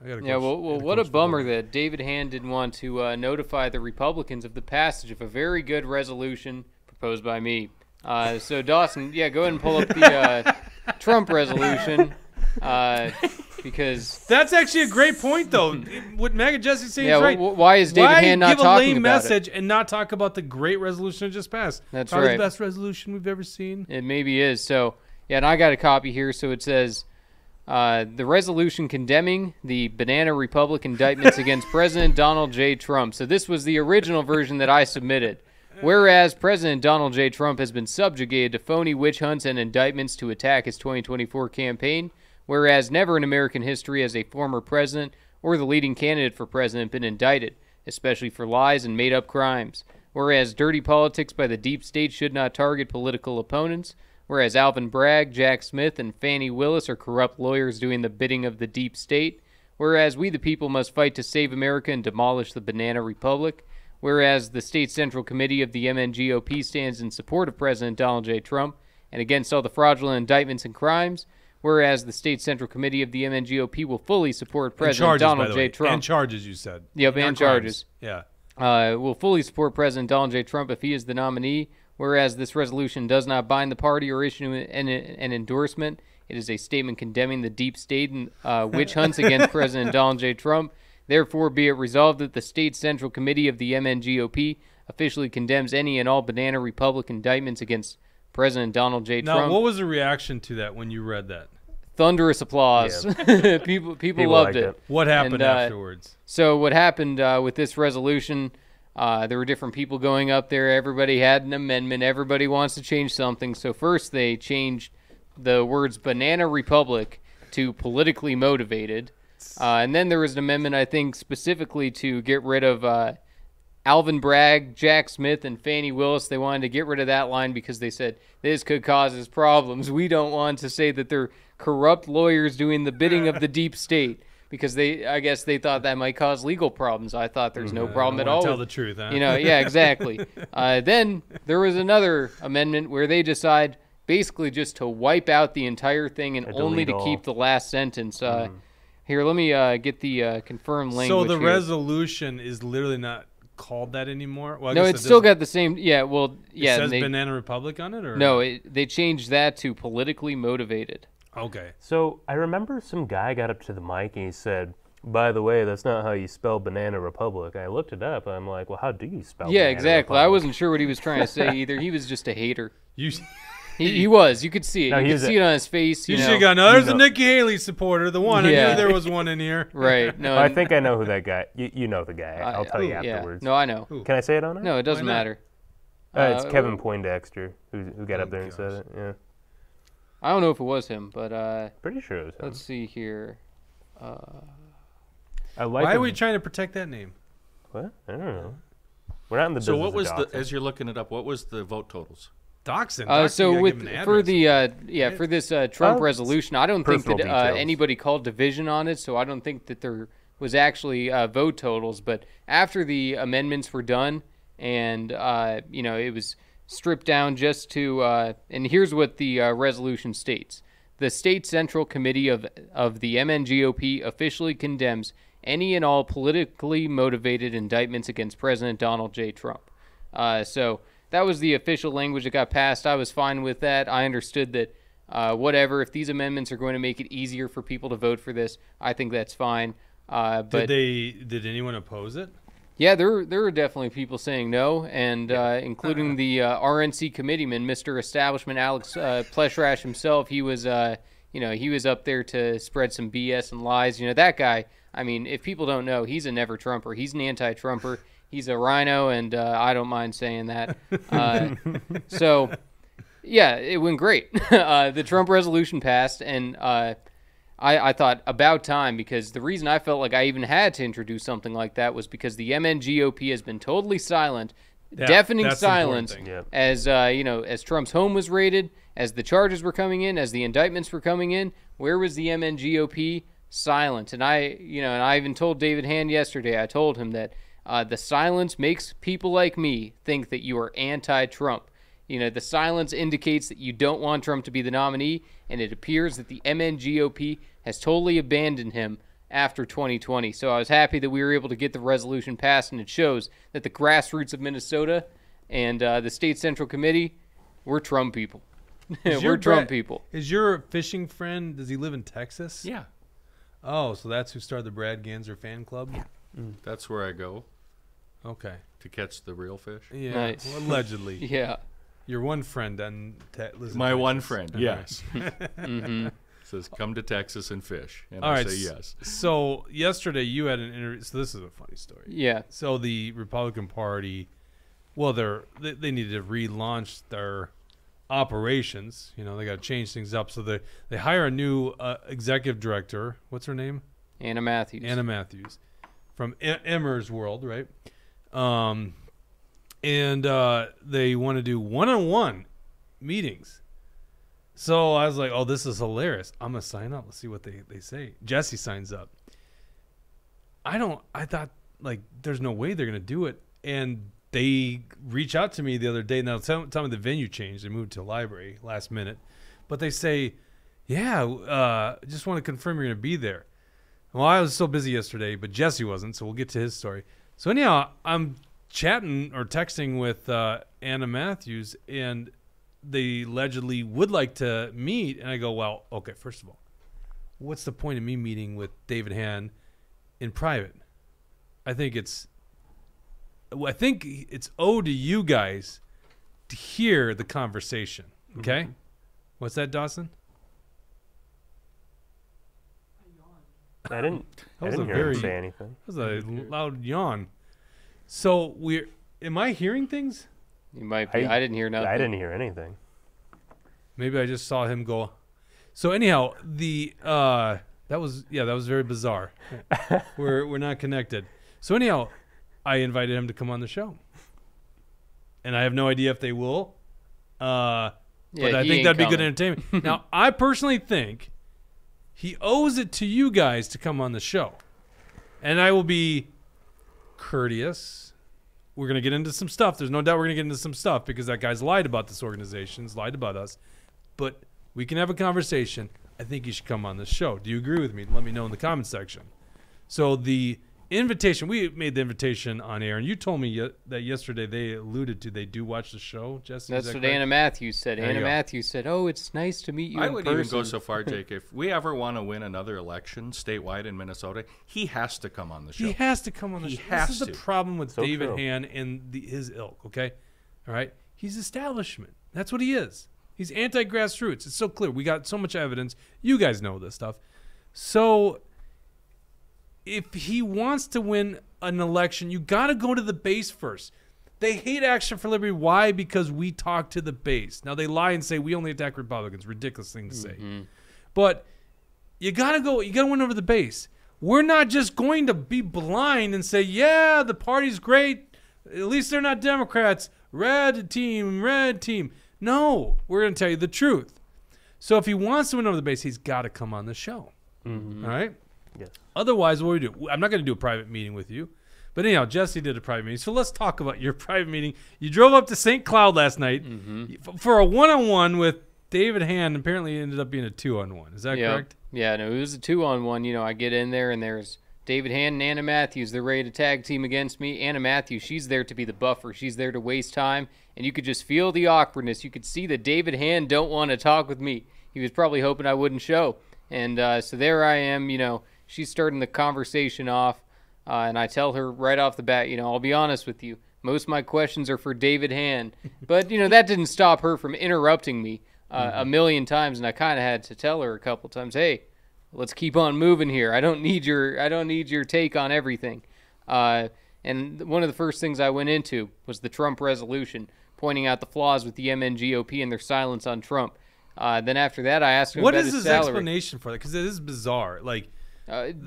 Yeah, well, what a bummer that David Hand didn't want to notify the Republicans of the passage of a very good resolution proposed by me. So, Dawson, yeah, go ahead and pull up the Trump resolution because... That's actually a great point, though. What MAGA Jesse saying is right. Why is David Hand not talking about it? Why give a lame message and not talk about the great resolution that just passed? That's Probably right. the best resolution we've ever seen. It maybe is. So, yeah, and I got a copy here. So it says... the resolution condemning the Banana Republic indictments against President Donald J. Trump. So this was the original version that I submitted. Whereas President Donald J. Trump has been subjugated to phony witch hunts and indictments to attack his 2024 campaign, whereas never in American history has a former president or the leading candidate for president been indicted, especially for lies and made-up crimes. Whereas dirty politics by the deep state should not target political opponents, whereas Alvin Bragg, Jack Smith, and Fani Willis are corrupt lawyers doing the bidding of the deep state, whereas we the people must fight to save America and demolish the Banana Republic, whereas the State Central Committee of the MNGOP stands in support of President Donald J. Trump and against all the fraudulent indictments and crimes, whereas the State Central Committee of the MNGOP will fully support President Donald J. Trump. And charges, you said. Yep, and charges. Yeah. Will fully support President Donald J. Trump if he is the nominee, whereas this resolution does not bind the party or issue an endorsement. It is a statement condemning the deep state and witch hunts against President Donald J. Trump. Therefore, be it resolved that the State Central Committee of the MNGOP officially condemns any and all Banana Republic indictments against President Donald J. Trump. Now, what was the reaction to that when you read that? Thunderous applause. Yeah. people loved it. What happened afterwards? So what happened with this resolution, there were different people going up there. Everybody had an amendment. Everybody wants to change something. So first they changed the words Banana Republic to politically motivated. And then there was an amendment, I think, specifically to get rid of Alvin Bragg, Jack Smith, and Fani Willis. They wanted to get rid of that line because they said this could cause us problems. We don't want to say that they're corrupt lawyers doing the bidding of the deep state because I guess they thought that might cause legal problems. I thought there's no problem at all. Tell the truth, huh? Yeah, exactly. Then there was another amendment where they decide basically just to wipe out the entire thing and only to keep the last sentence. Here, let me get the confirmed language. So the here. Resolution is literally not called that anymore? Well, no, it's still got the same. Yeah, well, yeah. It says Banana Republic on it, or no? They changed that to politically motivated. Okay. So I remember some guy got up to the mic and he said, "By the way, that's not how you spell Banana Republic." I looked it up. I'm like, "Well, how do you spell?" Yeah, Banana exactly. Republic? I wasn't sure what he was trying to say either. He was just a hater. You. He was. You could see it. No, you could see it on his face. You should have gone, there's a Nikki Haley supporter. The one. Yeah. I knew there was one in here. Right. No, I think I know who that guy. You know the guy. I'll tell you afterwards. No, I know. Can I say it on it? No, it doesn't matter. It's Kevin Poindexter who got up there and said it. Yeah. I don't know if it was him, but pretty sure it was him. Let's see here. Why are we trying to protect that name? What? I don't know. We're not in the business. So what was of as you're looking it up? What was the vote totals? Doxing. So for this Trump resolution, I don't think that anybody called division on it, so I don't think that there was actually vote totals. But after the amendments were done, and it was stripped down just to, and here's what the resolution states: the State Central Committee of the MNGOP officially condemns any and all politically motivated indictments against President Donald J. Trump. So that was the official language that got passed. I was fine with that. I understood that whatever, if these amendments are going to make it easier for people to vote for this, I think that's fine. But did anyone oppose it? Yeah, there were definitely people saying no, and including the RNC committeeman, Mr. Establishment Alex Pleshrash himself. He was he was up there to spread some BS and lies. That guy, I mean, if people don't know, he's a never Trumper. He's an anti-Trumper. He's a rhino, and I don't mind saying that. So, yeah, it went great. The Trump resolution passed, and I thought about time, because the reason I felt like I even had to introduce something like that was because the MNGOP has been totally silent, deafening silence, as as Trump's home was raided, as the charges were coming in, as the indictments were coming in. Where was the MNGOP? Silent. And I even told David Hand yesterday. I told him that the silence makes people like me think that you are anti-Trump. The silence indicates that you don't want Trump to be the nominee, and it appears that the MNGOP has totally abandoned him after 2020. So I was happy that we were able to get the resolution passed, and it shows that the grassroots of Minnesota and the state central committee, we're Trump people. We're Trump people. Is your fishing friend, does he live in Texas? Yeah, Oh, so that's who started the Brad Ganser fan club? Yeah. that's where I go Okay. to catch the real fish. Yeah. Nice. Well, allegedly. Yeah. Your one friend lives in My one Texas. friend, Okay. yes, Mm-hmm. says come to Texas and fish, and All I right. say yes. So yesterday you had an interview. So this is a funny story. Yeah. So the Republican Party, well, they needed to relaunch their operations. You know, they got to change things up. So they hire a new executive director. What's her name? Anna Matthews. Anna Matthews from Emmer's World, right? And they want to do one-on-one meetings. So I was like, oh, this is hilarious. I'm going to sign up. Let's see what they say. Jesse signs up. I thought, like, there's no way they're going to do it. And they reach out to me the other day. Now, tell me the venue changed. They moved to a library last minute. But they say, yeah, just want to confirm you're going to be there. Well, I was so busy yesterday, but Jesse wasn't, so we'll get to his story. So anyhow, I'm chatting or texting with Anna Matthews, and they allegedly would like to meet. And I go, well, okay, first of all, what's the point of me meeting with David Hand in private? I think it's owed to you guys to hear the conversation. Okay? What's that, Dawson? I didn't hear him say anything. That was a loud yawn. So am I hearing things? You might be. I didn't hear nothing. I didn't hear anything. Maybe I just saw him go. So anyhow, that was very bizarre. We're not connected. So anyhow, I invited him to come on the show, and I have no idea if they will. But I think that'd be good entertainment. Now, I personally think he owes it to you guys to come on the show, and I will be courteous. We're going to get into some stuff. There's no doubt we're going to get into some stuff because that guy's lied about this organization, lied about us. But we can have a conversation. I think you should come on the show. Do you agree with me? Let me know in the comment section. So the invitation, we made the invitation on air, and you told me that yesterday they alluded to they do watch the show, Jesse. That's what correct? Anna Matthews said. There you Anna go. Matthews said, oh, it's nice to meet you I in would person. even go so far, Jake, if we ever want to win another election statewide in Minnesota, he has to come on the show. He has to come on the He show. has This is to. the problem with So David true. Hand and his ilk, okay? All right? He's establishment. That's what he is. He's anti-grassroots. It's so clear. We got so much evidence. You guys know this stuff. So if he wants to win an election, you got to go to the base first. They hate Action for Liberty. Why? Because we talk to the base. Now, they lie and say we only attack Republicans. Ridiculous thing to say. But you got to go. You got to win over the base. We're not just going to be blind and say, yeah, the party's great. At least they're not Democrats. Red team, red team. No, we're going to tell you the truth. So if he wants to win over the base, he's got to come on the show. All right? Yes. Otherwise, what do we do? I'm not going to do a private meeting with you. But anyhow, Jesse did a private meeting. So let's talk about your private meeting. You drove up to St. Cloud last night for a one-on-one with David Hand. Apparently, it ended up being a two-on-one. Is that correct? Yeah, no, it was a 2-on-1. You know, I get in there, and there's David Hand and Anna Matthews. They're ready to tag team against me. Anna Matthews, she's there to be the buffer. She's there to waste time. And you could just feel the awkwardness. You could see that David Hand don't want to talk with me. He was probably hoping I wouldn't show. And so there I am, you know, she's starting the conversation off. And I tell her right off the bat, you know, I'll be honest with you. Most of my questions are for David Hand. But, you know, that didn't stop her from interrupting me a million times. And I kind of had to tell her a couple times, hey, let's keep on moving here. I don't need your take on everything. And one of the first things I went into was the Trump resolution, pointing out the flaws with the MNGOP and their silence on Trump. Then after that, I asked him What about is his his salary. explanation for that? Because it is bizarre. Like,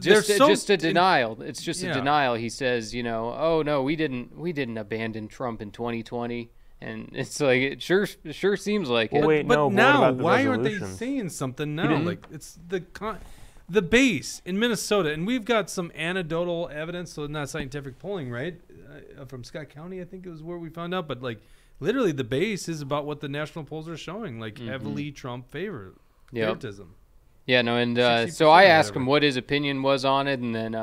Just a denial. It's just Yeah. a denial. He says, you know, oh no, we didn't abandon Trump in 2020, and it's like it sure seems like Well, it. wait, but no, but what now, about the why aren't they resolutions? saying something now? Like, it's the base in Minnesota, and we've got some anecdotal evidence, so not scientific polling, right? From Scott County, I think it was where we found out. But like, literally, the base is about what the national polls are showing, like heavily Trump favoritism. Yeah, no, and 60% so I or asked whatever. him what his opinion was on it, and then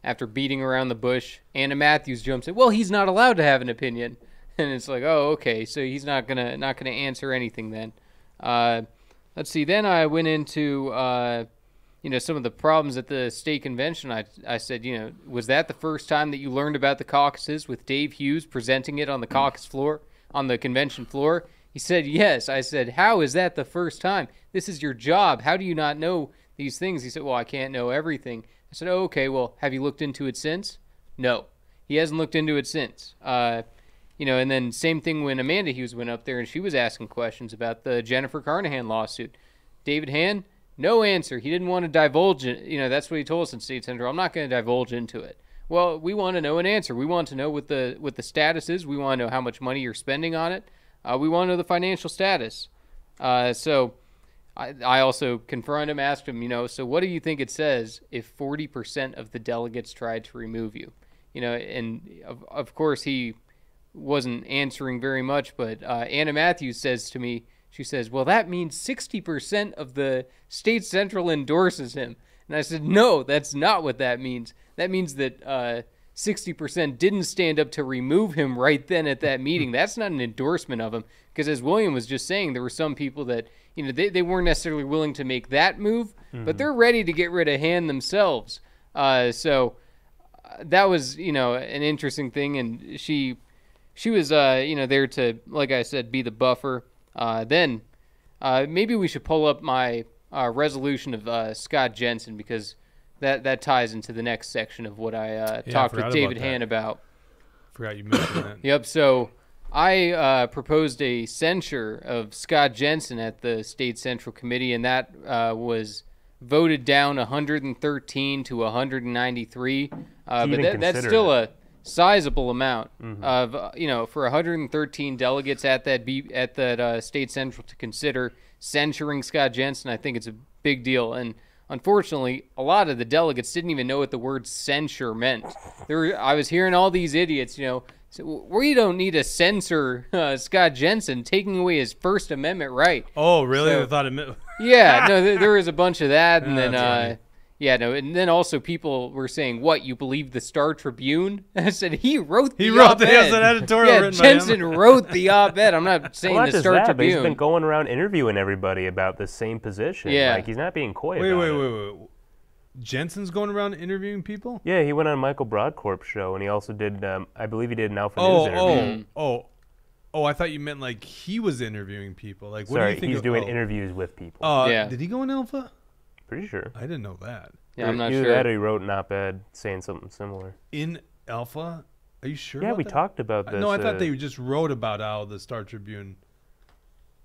after beating around the bush, Anna Matthews jumps in. Well, he's not allowed to have an opinion, and it's like, oh, okay, so he's not gonna answer anything then. Let's see. Then I went into some of the problems at the state convention. I said, was that the first time that you learned about the caucuses with Dave Hughes presenting it on the caucus floor, on the convention floor? He said, yes. I said, how is that the first time? This is your job. How do you not know these things? He said, well, I can't know everything. I said, oh, okay, well, have you looked into it since? No. He hasn't looked into it since. And then same thing when Amanda Hughes went up there and she was asking questions about the Jennifer Carnahan lawsuit. David Hand, no answer. He didn't want to divulge it. That's what he told us in State Central. I'm not going to divulge into it. Well, we want to know an answer. We want to know what the status is. We want to know how much money you're spending on it. We want to know the financial status. So I also confronted him, asked him, so what do you think it says if 40% of the delegates tried to remove you? And of course he wasn't answering very much, but Anna Matthews says to me, she says, well, that means 60% of the State Central endorses him. And I said, no, that's not what that means. That means that 60% didn't stand up to remove him right then at that meeting. That's not an endorsement of him, because as William was just saying, there were some people that, they weren't necessarily willing to make that move, but they're ready to get rid of Hand themselves. So that was, an interesting thing. And she was, there to, like I said, be the buffer. Then maybe we should pull up my resolution of Scott Jensen, because that ties into the next section of what I talked with David Hand about. Forgot you mentioned that. Yep. So I proposed a censure of Scott Jensen at the State Central Committee, and that was voted down 113 to 193. But that's still a sizable amount of for 113 delegates at that State Central to consider censuring Scott Jensen. I think it's a big deal. And unfortunately, a lot of the delegates didn't even know what the word censure meant. I was hearing all these idiots, so we don't need to censor Scott Jensen, taking away his First Amendment right. Oh, really? So, I thought it meant... Yeah, no, there was a bunch of that, and then funny. and then also people were saying, "What, you believe the Star Tribune?" I said he wrote the op-ed. op-ed. He has an editorial written by him. Jensen wrote the op-ed. I'm not saying Well, the not Star just that, but Tribune. he's been going around interviewing everybody about the same position. Yeah. Like, he's not being coy about it. Wait. Jensen's going around interviewing people? Yeah, he went on Michael Broadcorp's show, and he also did, I believe he did an Alpha News interview. I thought you meant like he was interviewing people. Like, what do Sorry, you think he's doing interviews with people. Yeah. Did he go in Alpha? Pretty sure. I didn't know that. Yeah, I'm not Either sure. that or he wrote an op-ed saying something similar. In Alpha? Are you sure? Yeah, about we that? talked about this. No, I thought they just wrote about how the Star Tribune.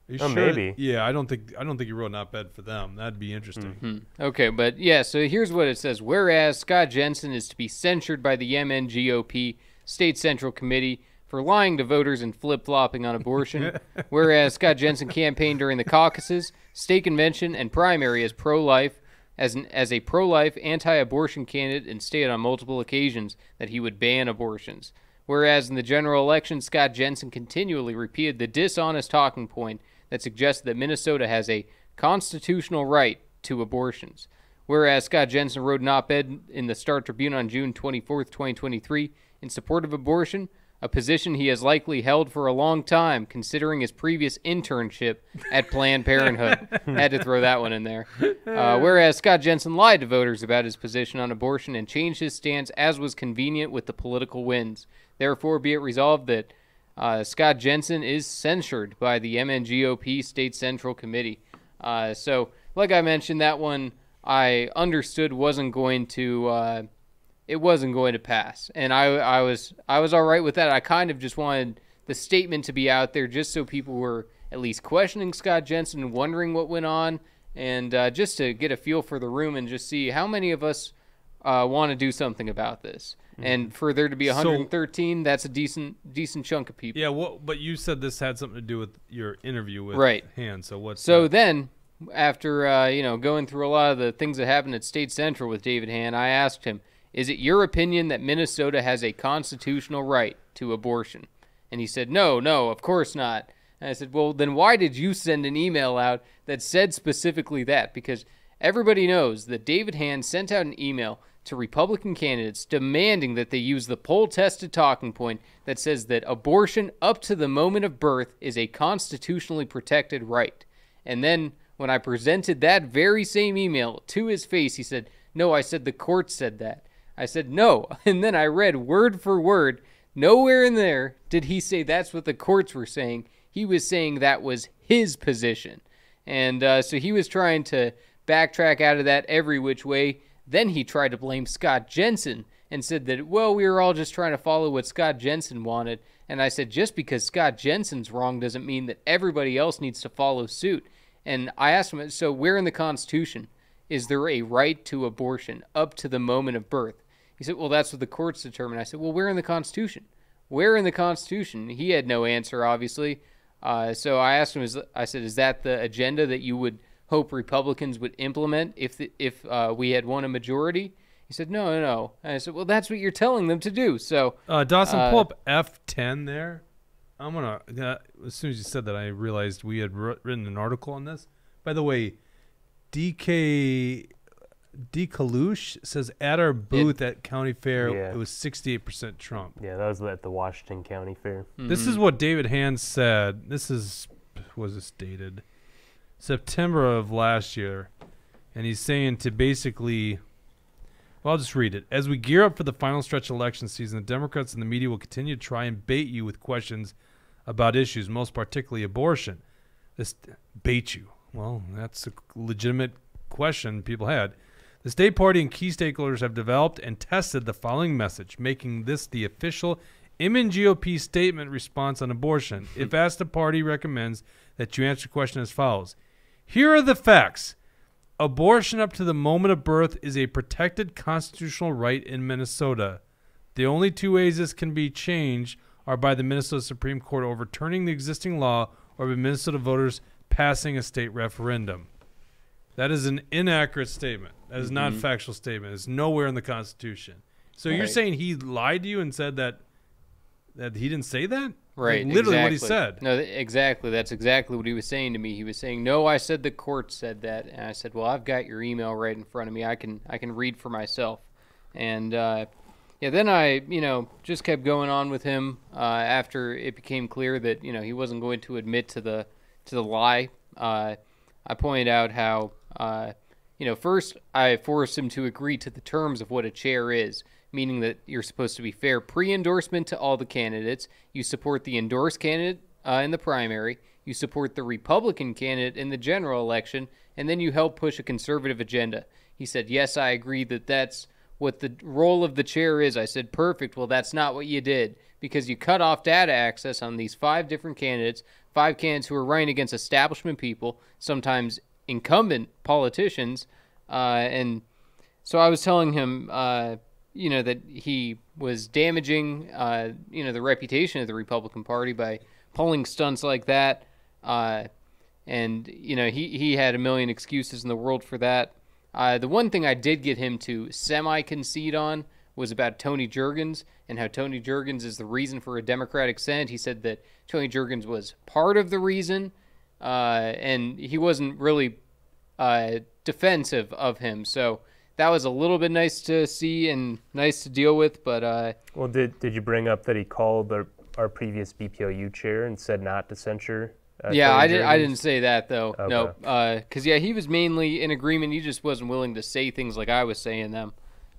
Are you Oh, sure? maybe. Yeah, I don't think you wrote an op-ed for them. That'd be interesting. Okay, but yeah, so here's what it says. Whereas Scott Jensen is to be censured by the MNGOP State Central Committee for lying to voters and flip-flopping on abortion. Whereas Scott Jensen campaigned during the caucuses, state convention, and primary as pro-life, as a pro-life, anti-abortion candidate, and stated on multiple occasions that he would ban abortions. Whereas in the general election, Scott Jensen continually repeated the dishonest talking point that suggested that Minnesota has a constitutional right to abortions. Whereas Scott Jensen wrote an op-ed in the Star Tribune on June 24th, 2023, in support of abortion, a position he has likely held for a long time, considering his previous internship at Planned Parenthood. Had to throw that one in there. Whereas Scott Jensen lied to voters about his position on abortion and changed his stance as was convenient with the political winds. Therefore, be it resolved that Scott Jensen is censured by the MNGOP State Central Committee. So, like I mentioned, that one I understood wasn't going to pass, and I was all right with that. I kind of just wanted the statement to be out there, just so people were at least questioning Scott Jensen and wondering what went on, and just to get a feel for the room and just see how many of us want to do something about this. And for there to be 113, that's a decent chunk of people. Yeah, but you said this had something to do with your interview with Hand. So what's then, after going through a lot of the things that happened at State Central with David Hand, I asked him, "Is it your opinion that Minnesota has a constitutional right to abortion?" And he said, "No, of course not." And I said, "Well, then why did you send an email out that said specifically that?" Because Everybody knows that David Hand sent out an email to Republican candidates demanding that they use the poll-tested talking point that says that abortion up to the moment of birth is a constitutionally protected right. And then when I presented that very same email to his face, he said, "No, I said the court said that." I said, "No." And then I read word for word. Nowhere in there did he say that's what the courts were saying. He was saying that was his position. And so he was trying to backtrack out of that every which way. Then he tried to blame Scott Jensen and said that, well, we were all just trying to follow what Scott Jensen wanted. And I said, just because Scott Jensen's wrong doesn't mean that everybody else needs to follow suit. And I asked him, so where in the Constitution is there a right to abortion up to the moment of birth? He said, well, that's what the courts determine. I said, well, where in the Constitution? Where in the Constitution? He had no answer, obviously. So I asked him, I said, is that the agenda that you would hope Republicans would implement if we had won a majority? He said, no. And I said, well, that's what you're telling them to do. So Dawson, pull up F10 there. I'm going to, as soon as you said that, I realized we had written an article on this. By the way, D. Kalush says at our booth at County Fair, it was 68% Trump. Yeah, that was at the Washington County Fair. Mm-hmm. This is what David Hand said. Was this dated? September of last year. And he's saying to basically, well, I'll just read it. As we gear up for the final stretch election season, the Democrats and the media will continue to try and bait you with questions about issues, most particularly abortion. This bait you. Well, that's a legitimate question people had. The state party and key stakeholders have developed and tested the following message, making this the official MNGOP statement response on abortion. If asked, the party recommends that you answer the question as follows. Here are the facts. Abortion up to the moment of birth is a protected constitutional right in Minnesota. The only two ways this can be changed are by the Minnesota Supreme Court overturning the existing law or by Minnesota voters passing a state referendum. That is an inaccurate statement. That is not a factual statement. It's nowhere in the Constitution. So you're saying he lied to you and said that he didn't say that? Right, like literally exactly. what he said. No, exactly. That's exactly what he was saying to me. He was saying, "No, I said the court said that." And I said, "Well, I've got your email right in front of me. I can read for myself." And then I, just kept going on with him after it became clear that he wasn't going to admit to the lie. I pointed out how first I forced him to agree to the terms of what a chair is, meaning that you're supposed to be fair pre-endorsement to all the candidates. You support the endorsed candidate in the primary. You support the Republican candidate in the general election, and then you help push a conservative agenda. He said, yes, I agree that that's what the role of the chair is. I said, perfect. Well, that's not what you did, because you cut off data access on these 5 different candidates, 5 candidates who are running against establishment people, sometimes incumbent politicians. And so I was telling him, that he was damaging, the reputation of the Republican Party by pulling stunts like that. And he had a million excuses in the world for that. The one thing I did get him to semi-concede on was about Tony Jurgens and how Tony Jurgens is the reason for a Democratic Senate. He said that Tony Jurgens was part of the reason, and he wasn't really defensive of him. So that was a little bit nice to see and nice to deal with. But well, did you bring up that he called our previous BPOU chair and said not to censure? Yeah, Tony Jurgens? I didn't say that though. Okay. No, because he was mainly in agreement. He just wasn't willing to say things like I was saying them.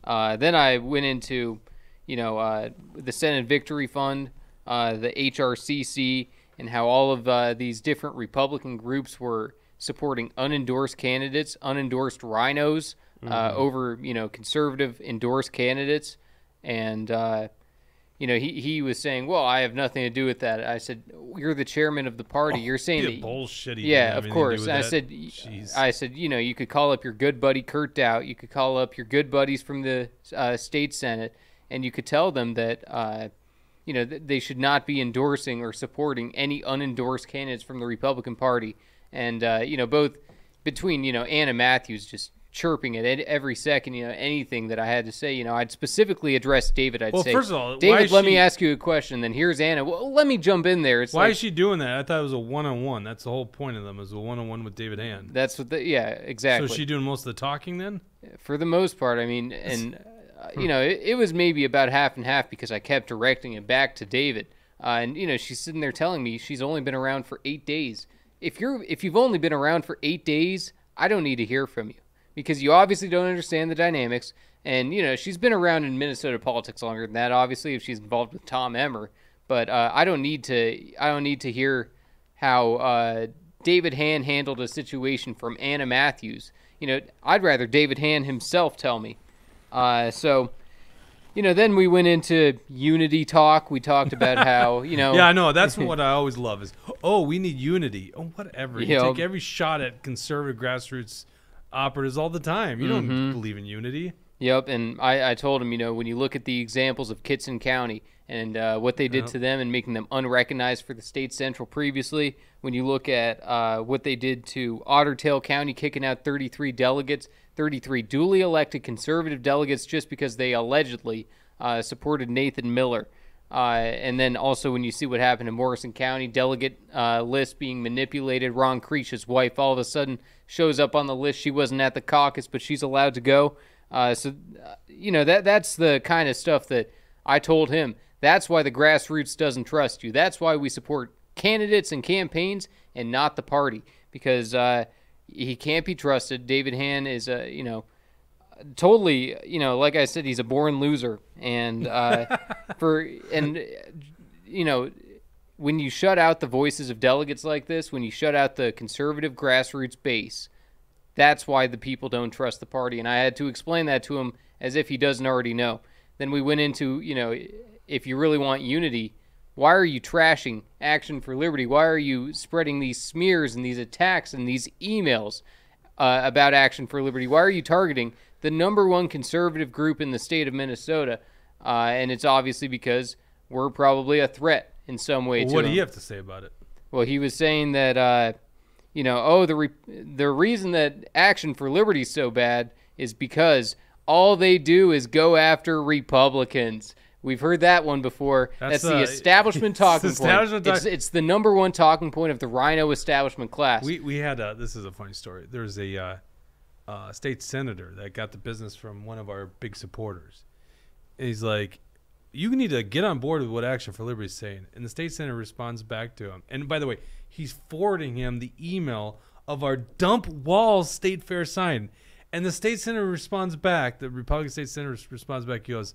Then I went into, the Senate Victory Fund, the HRCC, and how all of these different Republican groups were supporting unendorsed candidates, unendorsed rhinos, over conservative endorsed candidates, and he was saying, well, I have nothing to do with that. I said, you're the chairman of the party. You're saying that bullshit. Yeah, of course. I said, you could call up your good buddy Kurt Doubt. You could call up your good buddies from the state Senate, and you could tell them that, they should not be endorsing or supporting any unendorsed candidates from the Republican Party. And, both between, Anna Matthews just chirping at every second, anything that I had to say. I'd specifically address David. I'd say, first of all, David, let me ask you a question. Then here's Anna. Well, let me jump in there. Why is she doing that? I thought it was a one-on-one. That's the whole point of them, is a one-on-one with David Hand. That's what exactly. So is she doing most of the talking then? For the most part, I mean, and it was maybe about half and half because I kept directing it back to David. And she's sitting there telling me she's only been around for 8 days. If you've only been around for 8 days, I don't need to hear from you because you obviously don't understand the dynamics. And she's been around in Minnesota politics longer than that. Obviously, if she's involved with Tom Emmer, but I don't need to hear how David Hand handled a situation from Anna Matthews. I'd rather David Hand himself tell me. Then we went into unity talk. We talked about how, Yeah, I know. That's what I always love is, we need unity. Oh, whatever. You take every shot at conservative grassroots operatives all the time. You don't believe in unity. Yep, and I told him, when you look at the examples of Kitson County and what they did to them and making them unrecognized for the state central previously, when you look at what they did to Otter Tail County, kicking out 33 delegates, 33 duly elected conservative delegates just because they allegedly supported Nathan Miller. And then also when you see what happened in Morrison County, delegate list being manipulated, Ron Creech's wife all of a sudden shows up on the list. She wasn't at the caucus, but she's allowed to go. That's the kind of stuff that I told him. That's why the grassroots doesn't trust you. That's why we support candidates and campaigns and not the party, because he can't be trusted. David Hand is totally, like I said, he's a born loser. And when you shut out the voices of delegates like this, when you shut out the conservative grassroots base, that's why the people don't trust the party. And I had to explain that to him as if he doesn't already know. Then we went into, if you really want unity, why are you trashing Action for Liberty? Why are you spreading these smears and these attacks and these emails about Action for Liberty? Why are you targeting the number one conservative group in the state of Minnesota? And it's obviously because we're probably a threat in some way to them. What do you have to say about it? Well, he was saying that, the reason that Action for Liberty is so bad is because all they do is go after Republicans. We've heard that one before. That's the establishment talking point. It's the number one talking point of the Rhino establishment class. We had this is a funny story. There's a state senator that got the business from one of our big supporters. And he's like, you need to get on board with what Action for Liberty is saying. And the state senator responds back to him. And by the way, he's forwarding him the email of our dump walls state fair sign. And the state senator responds back, the Republican state senator responds back, he goes,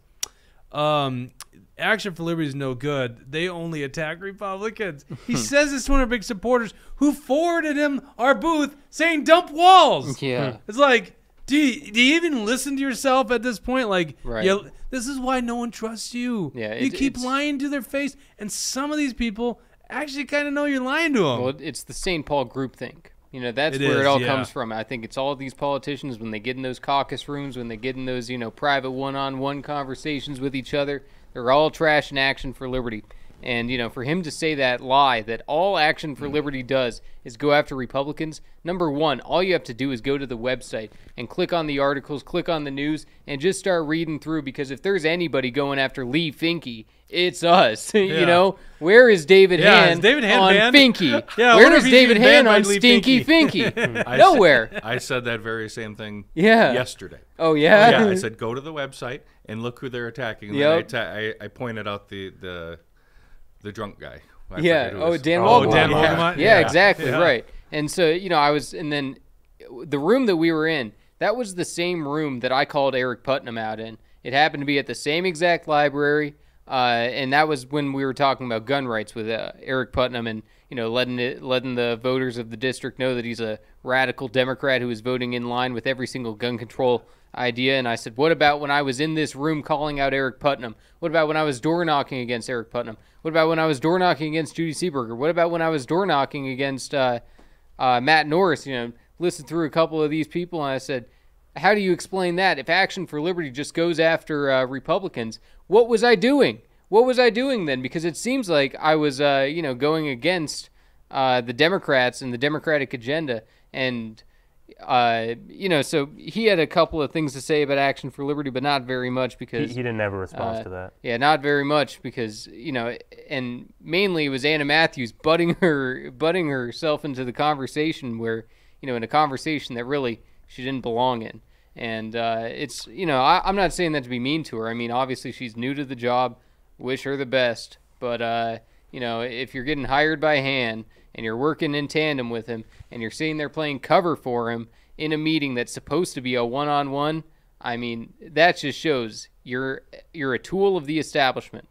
Action for Liberty is no good. They only attack Republicans. He says it's one of our big supporters who forwarded him our booth saying dump walls. Yeah. It's like, do you even listen to yourself at this point? Like, right. Yeah, this is why no one trusts you. Yeah, you keep lying to their face, and some of these people actually kind of know you're lying to them. Well, it's the St. Paul groupthink. That's where it all comes from. I think it's all these politicians when they get in those caucus rooms, when they get in those, private one-on-one conversations with each other, they're all trashing Action for Liberty. And, for him to say that lie, that all Action for Liberty does is go after Republicans, number one, all you have to do is go to the website and click on the articles, click on the news, and just start reading through, because if there's anybody going after Lee Finke, it's us. Where is David Hand on Finke? Yeah, where is David Hand on Stinky Finke? Nowhere. I said that very same thing Yeah. yesterday. Oh, yeah? Yeah, I said go to the website and look who they're attacking. And Yep. then I pointed out the drunk guy. I Yeah. forget who it Oh, was. Dan Oh, Waldemar. Dan Yeah. Waldemar? Yeah, Yeah. exactly. Yeah. Right. And so, and then the room that we were in, that was the same room that I called Eric Putnam out in. It happened to be at the same exact library. And that was when we were talking about gun rights with Eric Putnam and, letting the voters of the district know that he's a radical Democrat who is voting in line with every single gun control idea. And I said, what about when I was in this room calling out Eric Putnam? What about when I was door knocking against Eric Putnam? What about when I was door knocking against Judy Seeberger? What about when I was door knocking against Matt Norris? Listened through a couple of these people, and I said, how do you explain that? If Action for Liberty just goes after Republicans, what was I doing? What was I doing then? Because it seems like I was, going against the Democrats and the Democratic agenda. And, So he had a couple of things to say about Action for Liberty, but not very much because He didn't have a response to that. Yeah, not very much because and mainly it was Anna Matthews butting herself into the conversation where in a conversation that really she didn't belong in, and it's I'm not saying that to be mean to her. I mean, obviously she's new to the job, wish her the best, but if you're getting hired by Han and you're working in tandem with him and you're sitting there playing cover for him in a meeting that's supposed to be a one-on-one, I mean, that just shows you're a tool of the establishment.